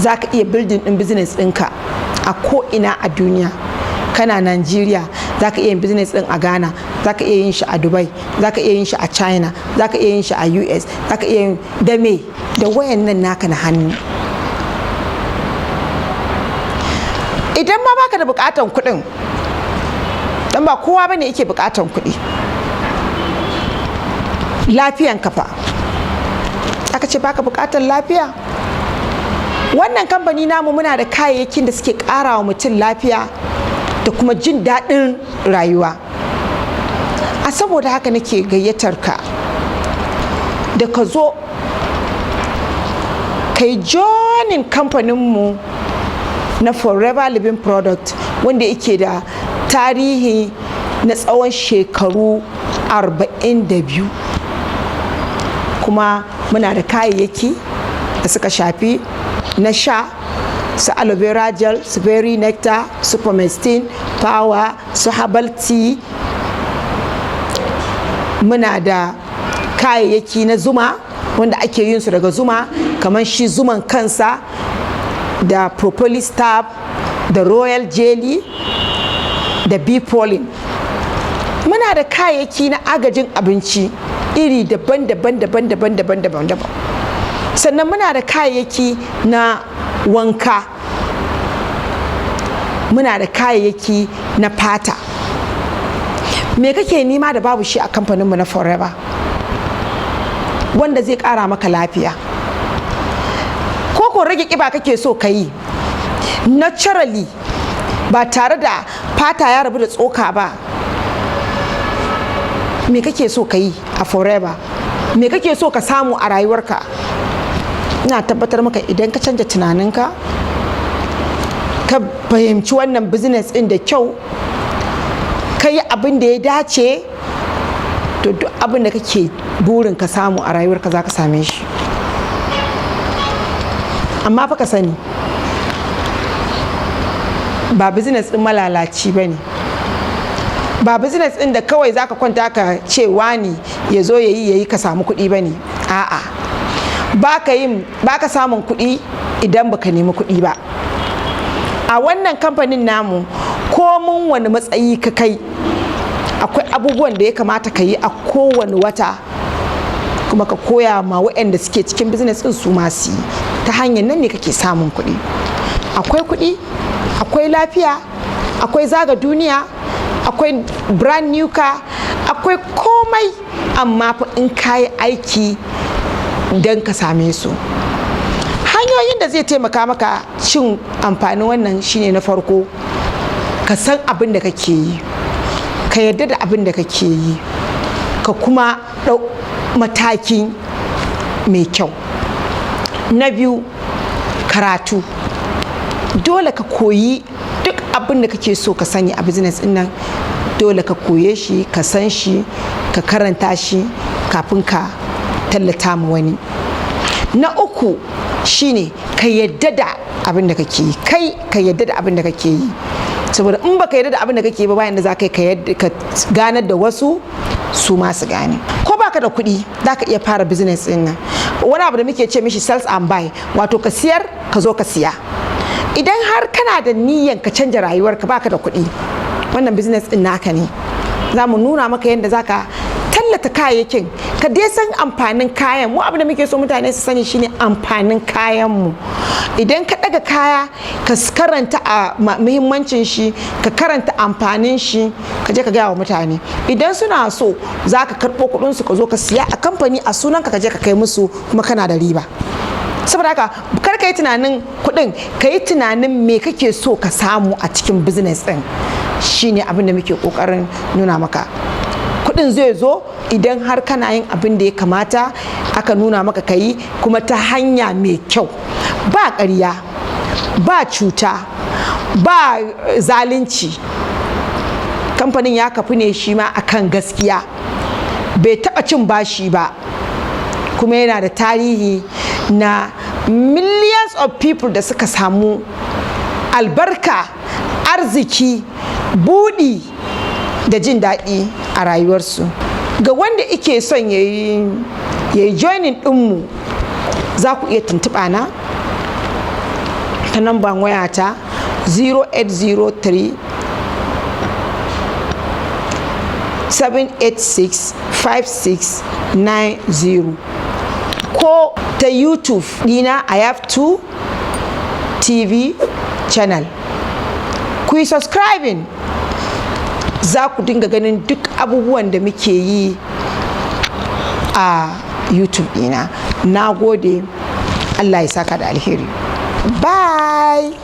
za ka iya building ɗin business ɗinka a ko'ina a duniya. Kana Nigeria za ka iya yin business ɗin a Ghana, za ka iya yin shi a Dubai, za ka iya yin shi a China, za ka iya yin shi a US, za ka iya yin da me da wayan nan naka na hannu. Idan ma baka da bukatan kuɗin, dan ba kowa bane yake bukatan kuɗi, lafiyan kafa aka ce baka bukatan lafiya. Wannan kamfani namu muna da kayayyakin da suke ƙara wa mutum lafiya da kuma jin daɗin rayuwa. A saboda haka nake gayyatar ka da ka zo kai joinin kamfaninmu na Forever Living Product, wanda yake da tarihi na tsawon shekaru 42, kuma muna da kayayyaki da suka shafi na sha, su aloe vera gel, su berry nectar, su pomestine power, su herbal tea. Muna da kayayyaki na zuma wanda ake yin su daga zuma, kamar shi zuman kansa da propolis tab da royal jelly da bee pollen. Muna da kayayyaki na agajin abinci iri daban-daban. Sannan muna da kayayyaki na wanka, muna da kayayyaki na fata. Me kake nema da babu shi a kamfaninmu na Forever wanda zai ƙara maka lafiya? Ko rage ƙiba kake so ka yi naturally ba tare da fata ya rabu da tsoka ba? Me kake so ka yi a Forever? Me kake so ka samu a rayuwarka? Ina tabbatar maka idan ka canja tunaninka, ka fahimci wannan business ɗin da kyau, ka yi abin da ya dace, to duk abin da kake burin ka samu a rayuwarka za ka same shi. Amma fa ka sani ba business ɗin malalaci ba ne, ba business ɗin da kawai za ka kwanta ka ce wani ya zo ya yi ka samu kuɗi ba ne. A'a, ba ka samun kuɗi idan baka nemi kuɗi ba. A wannan kamfanin namu, ko mun wani matsayi ka kai, akwai abubuwan da ya kamata ka yi a kowane wata, kuma ka koya ma waɗanda suke cikin business ɗin su masu yi. Ta hanyar nan ne kake samun kuɗi. Akwai kuɗi, akwai lafiya, akwai zaga duniya, akwai brand new car, akwai komai, amma fa in kayi aiki don ka same su. Hanyoyin da zai taimaka maka cin amfanin wannan shine, na farko ka san abin da kake yi, ka yarda da abin da kake yi, ka kuma ɗau mataki mai kyau. Na biyu, karatu. Dole ka koyi duk abin da kake so ka sani a business ɗin nan, dole ka koye shi, ka san shi, ka karanta shi kafin ka tallata ma wani. Na uku shine ka yadda da abin da kake yi, kai ka yadda da abin da kake yi, saboda in baka yadda da abin da kake yi ba, bayan da za ka ganar da wasu su ma su gane. Ko baka da kuɗi za ka iya fara business ɗin nan. Wani abu da muke ce mishi sales and buy, wato ka siyar ka zo ka siya. Idan har kana da niyyar ka canja rayuwarka, baka da kuɗi, wannan business ɗin naka ne. Za mu nuna maka yadda za ka tallata kayayyakin, ka dai san amfanin kayan. Mu abin da muke so mutane su sani shine amfanin kayan mu. Idan ka daga kaya, ka karanta a muhimmancin shi, ka karanta amfanin shi, ka je ka gaya wa mutane. Idan suna so, za ka karɓo kuɗin su ka zo ka siya a kamfani a sunanka, ka je ka kai musu, kuma kana da riba. Saboda haka kar ka yi tunanin kuɗin, ka yi tunanin me kake so ka samu a cikin business ɗin. Shine abin da muke ƙoƙarin nuna maka. Kuɗin zai zo idan har kana yin abin da ya kamata, aka nuna maka ka yi, kuma ta hanya mai kyau, ba ƙarya, ba cuta, ba zalunci. Kamfanin ya kafu ne shi ma akan gaskiya, bai taɓa cin bashi ba, kuma yana da tarihi na millions of people da suka samu albarka, arziki, buɗi da jin daɗi a rayuwarsu. Ga wanda ike son ya yi joining ɗinmu, za ku iya tuntuɓa na ta namban wayata 0803 786 5690 ko ta YouTube dina I have 2 TV channel. Ku yi subscribing, za ku dinga ganin duk abubuwan da muke yi a YouTube dina. Na gode, Allah ya saka da alheri. Bye.